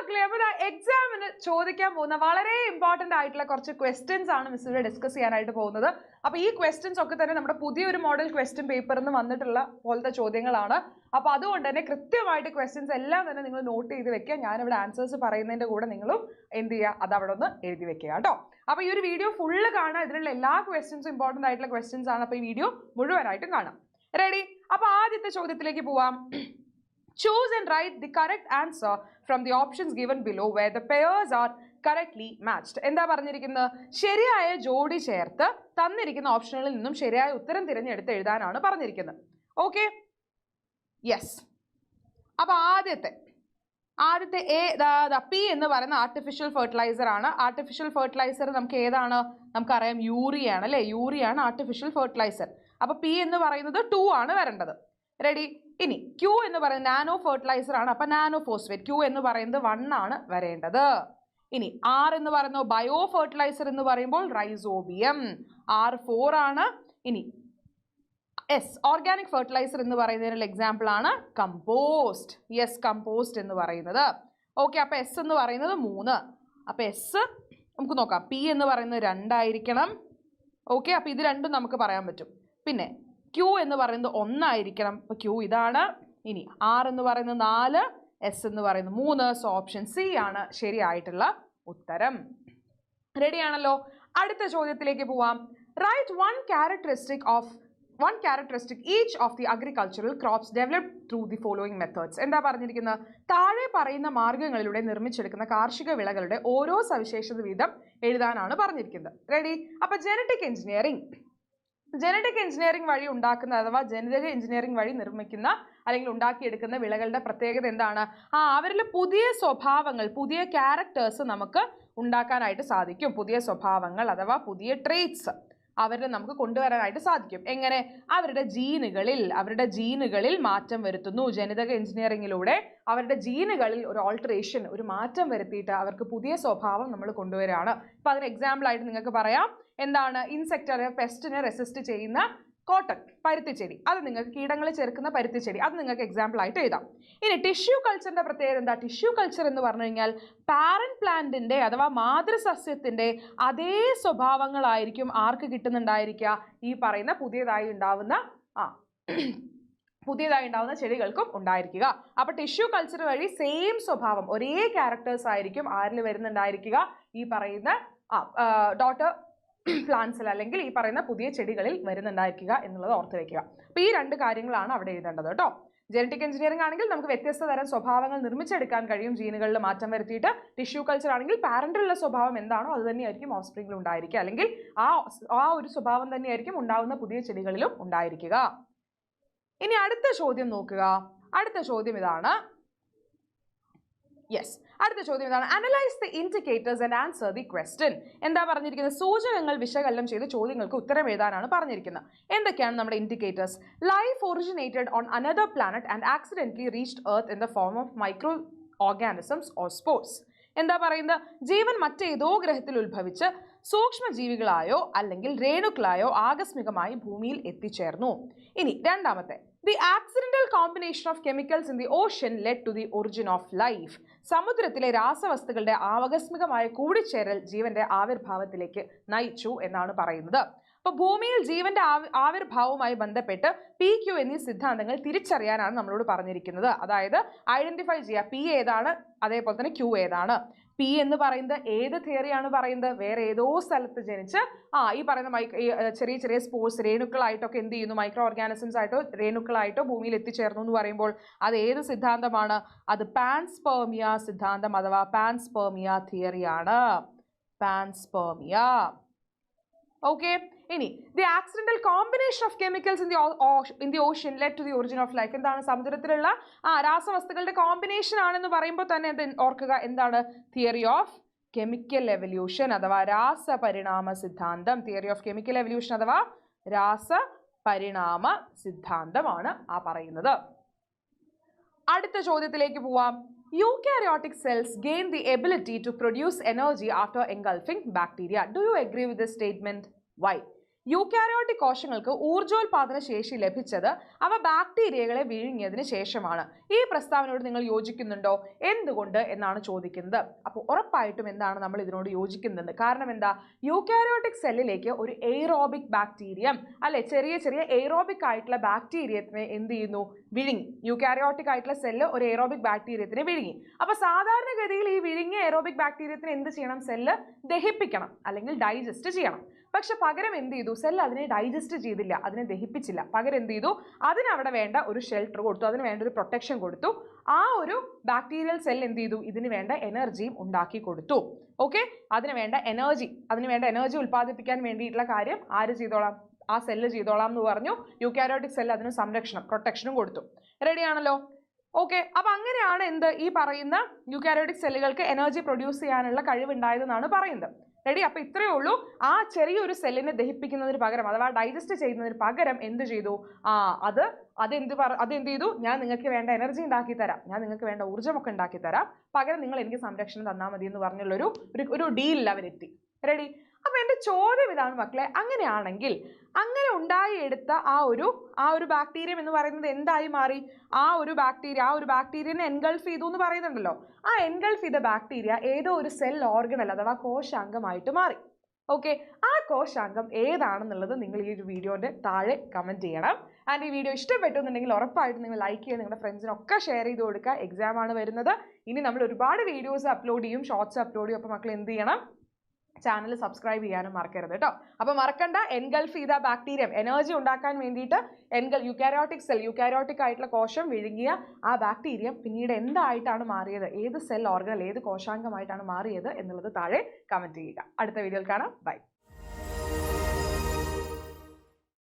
മക്കളെ, അപ്പോൾ എക്സാമിന് ചോദിക്കാൻ പോകുന്ന വളരെ ഇമ്പോർട്ടന്റ് ആയിട്ടുള്ള കുറച്ച് ക്വസ്റ്റ്യൻസ് ആണ് മിസ് ഇവിടെ ഡിസ്കസ് ചെയ്യാനായിട്ട് പോകുന്നത്. അപ്പോൾ ഈ ക്വസ്റ്റ്യൻസ് ഒക്കെ തന്നെ നമ്മുടെ പുതിയൊരു മോഡൽ ക്വസ്റ്റ്യൻ പേപ്പറിൽ നിന്ന് വന്നിട്ടുള്ള പോലത്തെ ചോദ്യങ്ങളാണ്. അപ്പോൾ അതുകൊണ്ട് തന്നെ കൃത്യമായിട്ട് ക്വസ്റ്റ്യൻസ് എല്ലാം തന്നെ നിങ്ങൾ നോട്ട് ചെയ്ത് വെക്കുക. ഞാനിവിടെ ആൻസേഴ്സ് പറയുന്നതിൻ്റെ കൂടെ നിങ്ങളും എന്ത് ചെയ്യുക, അത് അവിടെ ഒന്ന് എഴുതി വെക്കുക കേട്ടോ. അപ്പോൾ ഈ ഒരു വീഡിയോ ഫുള്ള് കാണുക. ഇതിലുള്ള എല്ലാ ക്വസ്റ്റ്യൻസും ഇമ്പോർട്ടൻ്റ് ആയിട്ടുള്ള ക്വസ്റ്റ്യൻസ് ആണ്. അപ്പോൾ ഈ വീഡിയോ മുഴുവനായിട്ടും കാണാം. റെഡി? അപ്പോൾ ആദ്യത്തെ ചോദ്യത്തിലേക്ക് പോവാം. Choose and write the correct answer from the options given below where the pairs are correctly matched. എന്താ പറഞ്ഞിരിക്കുന്നത്? ശരിയായ ജോഡി ചേർത്ത് തന്നിരിക്കുന്ന ഓപ്ഷനുകളിൽ നിന്നും ശരിയായ ഉത്തരം തിരഞ്ഞെടുത്ത് എഴുതാനാണ് പറഞ്ഞിരിക്കുന്നത്. Okay, yes. അപ്പോൾ ആദ്യത്തെ പി എന്ന് പറയുന്ന ആർട്ടിഫിഷ്യൽ ഫെർട്ടിലൈസർ ആണ്. ആർട്ടിഫിഷ്യൽ ഫെർട്ടിലൈസർ നമുക്ക് ഏതാണ്? നമുക്കറിയാം, യൂറിയ ആണ് അല്ലേ? യൂറിയ ആണ് ആർട്ടിഫിഷ്യൽ ഫെർട്ടിലൈസർ. അപ്പോൾ പി എന്ന് പറയുന്നത് 2 ആണ് വരേണ്ടത്. റെഡി? ഇനി ക്യൂ എന്ന് പറയുന്നത് നാനോ ഫെർട്ടിലൈസർ ആണ്. അപ്പം നാനോ ഫോസ്ഫേറ്റ്, ക്യൂ എന്ന് പറയുന്നത് 1 ആണ് വരേണ്ടത്. ഇനി ആർ എന്ന് പറയുന്നത് ബയോ ഫെർട്ടിലൈസർ എന്ന് പറയുമ്പോൾ റൈസോബിയം, ആർ 4 ആണ്. ഇനി എസ് ഓർഗാനിക് ഫെർട്ടിലൈസർ എന്ന് പറയുന്നതിനുള്ള എക്സാമ്പിൾ ആണ് കമ്പോസ്റ്റ്. യെസ്, കമ്പോസ്റ്റ് എന്ന് പറയുന്നത്. ഓക്കെ, അപ്പോൾ എസ് എന്ന് പറയുന്നത് 3. അപ്പോൾ എസ് നമുക്ക് നോക്കാം. പി എന്ന് പറയുന്നത് 2 ആയിരിക്കണം. ഓക്കെ, അപ്പോൾ ഇത് രണ്ടും നമുക്ക് പറയാൻ പറ്റും. പിന്നെ ക്യൂ എന്ന് പറയുന്നത് 1 ആയിരിക്കണം. അപ്പോൾ ക്യൂ ഇതാണ്. ഇനി ആർ എന്ന് പറയുന്നത് 4, എസ് എന്ന് പറയുന്നത് 3. സോ ഓപ്ഷൻ സി ആണ് ശരിയായിട്ടുള്ള ഉത്തരം. റെഡിയാണല്ലോ? അടുത്ത ചോദ്യത്തിലേക്ക് പോവാം. Right one characteristic each of the agricultural crops developed through the following methods. എന്താ പറഞ്ഞിരിക്കുന്നത്? താഴെ പറയുന്ന മാർഗങ്ങളിലൂടെ നിർമ്മിച്ചെടുക്കുന്ന കാർഷിക വിളകളുടെ ഓരോ സവിശേഷത വീതം എഴുതാനാണ് പറഞ്ഞിരിക്കുന്നത്. റെഡി? അപ്പോൾ ജനറ്റിക് എഞ്ചിനീയറിംഗ് വഴി ഉണ്ടാക്കുന്ന അഥവാ ജനിതക എഞ്ചിനീയറിംഗ് വഴി നിർമ്മിക്കുന്ന അല്ലെങ്കിൽ ഉണ്ടാക്കിയെടുക്കുന്ന വിളകളുടെ പ്രത്യേകത എന്താണ്? അവരിൽ പുതിയ സ്വഭാവങ്ങൾ, പുതിയ ക്യാരക്ടേഴ്സ് നമുക്ക് ഉണ്ടാക്കാനായിട്ട് സാധിക്കും. പുതിയ സ്വഭാവങ്ങൾ അഥവാ പുതിയ ട്രേറ്റ്സ് അവരിൽ നമുക്ക് കൊണ്ടുവരാനായിട്ട് സാധിക്കും. എങ്ങനെ? അവരുടെ ജീനുകളിൽ മാറ്റം വരുത്തുന്നു. ജനിതക എഞ്ചിനീയറിംഗിലൂടെ അവരുടെ ജീനുകളിൽ ഒരു ഓൾട്ടറേഷൻ, ഒരു മാറ്റം വരുത്തിയിട്ട് അവർക്ക് പുതിയ സ്വഭാവം നമ്മൾ കൊണ്ടുവരികയാണ്. ഇപ്പം അതിന് എക്സാമ്പിൾ ആയിട്ട് നിങ്ങൾക്ക് പറയാം, എന്താണ്? ഇൻസെക്റ്റ് അല്ലെങ്കിൽ പെസ്റ്റിനെ റെസിസ്റ്റ് ചെയ്യുന്ന കോട്ടൺ, പരുത്തിച്ചെടി, അത് നിങ്ങൾക്ക് കീടങ്ങളെ ചെറുക്കുന്ന പരുത്തിച്ചെടി, അത് നിങ്ങൾക്ക് എക്സാമ്പിൾ ആയിട്ട് എഴുതാം. ഇനി ടിഷ്യൂ കൾച്ചറിന്റെ പ്രത്യേകത എന്താ? ടിഷ്യൂ കൾച്ചർ എന്ന് പറഞ്ഞു കഴിഞ്ഞാൽ പാരന്റ് പ്ലാന്റിന്റെ അഥവാ മാതൃസസ്യത്തിന്റെ അതേ സ്വഭാവങ്ങളായിരിക്കും ആർക്ക് കിട്ടുന്നുണ്ടായിരിക്കുക? ഈ പറയുന്ന പുതിയതായി ഉണ്ടാവുന്ന ചെടികൾക്കും ഉണ്ടായിരിക്കുക. അപ്പോൾ ടിഷ്യൂ കൾച്ചർ വഴി സെയിം സ്വഭാവം, ഒരേ ക്യാരക്ടേഴ്സ് ആയിരിക്കും ആരിൽ വരുന്നുണ്ടായിരിക്കുക? ഈ പറയുന്ന ഡോട്ടർ പ്ലാന്റ്സിൽ അല്ലെങ്കിൽ ഈ പറയുന്ന പുതിയ ചെടികളിൽ വരുന്നുണ്ടായിരിക്കുക എന്നുള്ളത് ഓർത്ത് വെക്കുക. അപ്പോൾ ഈ 2 കാര്യങ്ങളാണ് അവിടെ എഴുതേണ്ടത് കേട്ടോ. ജനറ്റിക് എഞ്ചിനീയറിംഗ് ആണെങ്കിൽ നമുക്ക് വ്യത്യസ്ത തരം സ്വഭാവങ്ങൾ നിർമ്മിച്ചെടുക്കാൻ കഴിയും ജീനുകളിൽ മാറ്റം വരുത്തിയിട്ട്. ടിഷ്യൂ കൾച്ചർ ആണെങ്കിൽ പാരന്റിലുള്ള സ്വഭാവം എന്താണോ അത് തന്നെയായിരിക്കും ഓഫ് സ്പ്രിംഗിൽ ഉണ്ടായിരിക്കുക, അല്ലെങ്കിൽ ആ ഒരു സ്വഭാവം തന്നെയായിരിക്കും ഉണ്ടാവുന്ന പുതിയ ചെടികളിലും ഉണ്ടായിരിക്കുക. ഇനി അടുത്ത ചോദ്യം നോക്കുക. അടുത്ത ചോദ്യം ഇതാണ്. Analyse the indicators and answer the question. എന്താ പറഞ്ഞിരിക്കുന്നത്? സൂചകങ്ങൾ വിശകലനം ചെയ്ത് ചോദ്യങ്ങൾക്ക് ഉത്തരം എഴുതാനാണ് പറഞ്ഞിരിക്കുന്നത്. എന്തൊക്കെയാണ് നമ്മുടെ indicators? Life originated on another planet and accidentally reached earth in the form of micro organisms or spores. എന്താ പറയുന്നത്? ജീവൻ മറ്റേതോ ഗ്രഹത്തിൽ ഉത്ഭവിച്ച് സൂക്ഷ്മജീവികളായോ അല്ലെങ്കിൽ രേണുക്കളായോ ആകസ്മികമായി ഭൂമിയിൽ എത്തിച്ചേർന്നു. ഇനി രണ്ടാമത്തെ, the accidental combination of chemicals in the ocean led to the origin of life. സമുദ്രത്തിലെ രാസവസ്തുക്കളുടെ ആകസ്മികമായ കൂടിച്ചേരൽ ജീവന്റെ ആവിർഭാവത്തിലേക്ക് നയിച്ചു എന്നാണ് പറയുന്നത്. അപ്പോൾ ഭൂമിയിൽ ജീവന്റെ ആവിർഭാവവുമായി ബന്ധപ്പെട്ട് PQ എന്നീ സിദ്ധാന്തങ്ങൾ തിരിച്ചറിയാനാണ് നമ്മളോട് പറഞ്ഞിരിക്കുന്നത്. അതായത് ഐഡന്റിഫൈ ചെയ്യുക, P ഏതാണ്, അതേപോലെ തന്നെ Q ഏതാണ്. P എന്ന് പറയുന്നത് ഏത് തിയറിയാണ് പറയുന്നത്? വേറെ ഏതോ സ്ഥലത്ത് ജനിച്ച് ഈ പറയുന്ന ചെറിയ ചെറിയ സ്പോർട്സ് രേണുക്കളായിട്ടൊക്കെ എന്ത് ചെയ്യുന്നു? മൈക്രോ ഓർഗാനിസംസ് ആയിട്ടോ രേണുക്കളായിട്ടോ ഭൂമിയിൽ എത്തിച്ചേർന്നു എന്ന് പറയുമ്പോൾ അത് ഏത് സിദ്ധാന്തമാണ്? അത് പാൻസ്പെർമിയ സിദ്ധാന്തം അഥവാ പാൻസ്പെർമിയ തിയറിയാണ്. പാൻസ്പെർമിയ. ഓക്കെ. ഇനി the accidental combination of chemicals in the ocean led to the origin of life. എന്താണ്? സമുദ്രത്തിലുള്ള രാസവസ്തുക്കളുടെ കോമ്പിനേഷൻ ആണെന്ന് പറയുമ്പോൾ തന്നെ ഓർക്കുക, എന്താണ്? തിയറി ഓഫ് കെമിക്കൽ എവല്യൂഷൻ അഥവാ രാസപരിണാമ സിദ്ധാന്തം. തിയറി ഓഫ് കെമിക്കൽ എവല്യൂഷൻ അഥവാ രാസപരിണാമ സിദ്ധാന്തമാണ് പറയുന്നത്. അടുത്ത ചോദ്യത്തിലേക്ക് പോവാം. Eukaryotic cells gain the ability to produce energy after engulfing bacteria. Do you agree with this statement? Why? Eukaryotic കോശങ്ങൾക്ക് ഊർജ്ജോൽപാദന ശേഷി ലഭിച്ചത് അവ ബാക്ടീരിയകളെ വിഴുങ്ങിയതിന് ശേഷമാണ്. ഈ പ്രസ്താവനയോട് നിങ്ങൾ യോജിക്കുന്നുണ്ടോ? എന്തുകൊണ്ട് എന്നാണ് ചോദിക്കുന്നത്. അപ്പോൾ ഉറപ്പായിട്ടും എന്താണ് നമ്മൾ ഇതിനോട് യോജിക്കുന്നത്? കാരണം എന്താ? യൂക്കാരിയോട്ടിക് സെല്ലിലേക്ക് ഒരു എയ്റോബിക് ബാക്ടീരിയം അല്ലെ, ചെറിയ ചെറിയ എയ്റോബിക് ആയിട്ടുള്ള ബാക്ടീരിയത്തിനെ എന്ത് ചെയ്യുന്നു? വിഴുങ്ങി. യൂക്കാരിയോട്ടിക് ആയിട്ടുള്ള സെല്ല് ഒരു എയ്റോബിക് ബാക്ടീരിയത്തിനെ വിഴുങ്ങി. അപ്പൊ സാധാരണഗതിയിൽ ഈ വിഴുങ്ങിയ എയ്റോബിക് ബാക്ടീരിയത്തിന് എന്ത് ചെയ്യണം? സെല്ല് ദഹിപ്പിക്കണം അല്ലെങ്കിൽ ഡൈജസ്റ്റ് ചെയ്യണം. പക്ഷെ പകരം എന്ത് ചെയ്തു? സെൽ അതിനെ ഡൈജസ്റ്റ് ചെയ്തില്ല, അതിനെ ദഹിപ്പിച്ചില്ല. പകരം എന്ത് ചെയ്തു? അതിനവിടെ വേണ്ട ഒരു ഷെൽട്ടർ കൊടുത്തു, അതിന് വേണ്ട ഒരു പ്രൊട്ടക്ഷൻ കൊടുത്തു. ആ ഒരു ബാക്ടീരിയൽ സെൽ എന്ത് ചെയ്തു? ഇതിന് വേണ്ട എനർജിയും ഉണ്ടാക്കി കൊടുത്തു. ഓക്കെ, അതിന് വേണ്ട എനർജി ഉൽപ്പാദിപ്പിക്കാൻ വേണ്ടിയിട്ടുള്ള കാര്യം ആര് ചെയ്തോളാം? ആ സെല്ല് ചെയ്തോളാം എന്ന് പറഞ്ഞു. യൂക്കാരിയോട്ടിക് സെൽ അതിന് സംരക്ഷണം, പ്രൊട്ടക്ഷനും കൊടുത്തു. റെഡി ആണല്ലോ? ഓക്കെ, അപ്പൊ അങ്ങനെയാണ് എന്ത് ഈ പറയുന്ന യൂക്കാരിയോട്ടിക് സെല്ലുകൾക്ക് എനർജി പ്രൊഡ്യൂസ് ചെയ്യാനുള്ള കഴിവുണ്ടായതെന്നാണ് പറയുന്നത്. റെഡി? അപ്പൊ ഇത്രയേ ഉള്ളൂ. ആ ചെറിയൊരു സെല്ലിനെ ദഹിപ്പിക്കുന്നതിന് പകരം അഥവാ ഡൈജസ്റ്റ് ചെയ്യുന്നതിന് പകരം എന്ത് ചെയ്തു? അതെന്ത് ചെയ്തു? ഞാൻ നിങ്ങൾക്ക് വേണ്ട എനർജി ഉണ്ടാക്കി തരാം, ഞാൻ നിങ്ങൾക്ക് വേണ്ട ഊർജ്ജമൊക്കെ ഉണ്ടാക്കി തരാം, പകരം നിങ്ങൾ എനിക്ക് സംരക്ഷണം തന്നാൽ മതി എന്ന് പറഞ്ഞുള്ളൊരു ഒരു ഡീലിൽ അവരെത്തി. റെഡി? അപ്പൊ എന്റെ ചോദ്യം ഇതാണ് മക്കളെ, അങ്ങനെയാണെങ്കിൽ അങ്ങനെ ഉണ്ടായിയെടുത്ത ആ ഒരു ബാക്ടീരിയം എന്ന് പറയുന്നത് എന്തായി മാറി? ആ ഒരു ബാക്ടീരിയനെ എൻഗൾഫ് ചെയ്തു എന്ന് പറയുന്നുണ്ടല്ലോ. ആ എൻഗൾഫ് ചെയ്ത ബാക്ടീരിയ ഏതോ ഒരു സെൽ ഓർഗണൽ അഥവാ കോശാംഗമായിട്ട് മാറി. ഓക്കെ, ആ കോശാംഗം ഏതാണെന്നുള്ളത് നിങ്ങൾ ഈ ഒരു വീഡിയോന്റെ താഴെ കമന്റ് ചെയ്യണം. ആൻഡ് ഈ വീഡിയോ ഇഷ്ടപ്പെട്ടു എന്നുണ്ടെങ്കിൽ ഉറപ്പായിട്ടും നിങ്ങൾ ലൈക്ക് ചെയ്യുക, നിങ്ങളുടെ ഫ്രണ്ട്സിനൊക്കെ ഷെയർ ചെയ്ത് കൊടുക്കുക. എക്സാം ആണ് വരുന്നത്. ഇനി നമ്മൾ ഒരുപാട് വീഡിയോസ് അപ്ലോഡ് ചെയ്യും, ഷോർട്സ് അപ്ലോഡ് ചെയ്യും. അപ്പോൾ മക്കൾ എന്ത് ചെയ്യണം? ചാനൽ സബ്സ്ക്രൈബ് ചെയ്യാനും മറക്കരുത് കേട്ടോ. അപ്പോൾ മറക്കണ്ട, എൻഗൾഫ് ചെയ്ത ബാക്ടീരിയം എനർജി ഉണ്ടാക്കാൻ വേണ്ടിയിട്ട് യൂക്കാരിയോട്ടിക് ആയിട്ടുള്ള കോശം വിഴുങ്ങിയ ആ ബാക്ടീരിയം പിന്നീട് എന്തായിട്ടാണ് മാറിയത്, ഏത് സെൽ ഓർഗനൽ, ഏത് കോശാംഗമായിട്ടാണ് മാറിയത് എന്നുള്ളത് താഴെ കമന്റ് ചെയ്യുക. അടുത്ത വീഡിയോയിൽ കാണാം. ബൈ.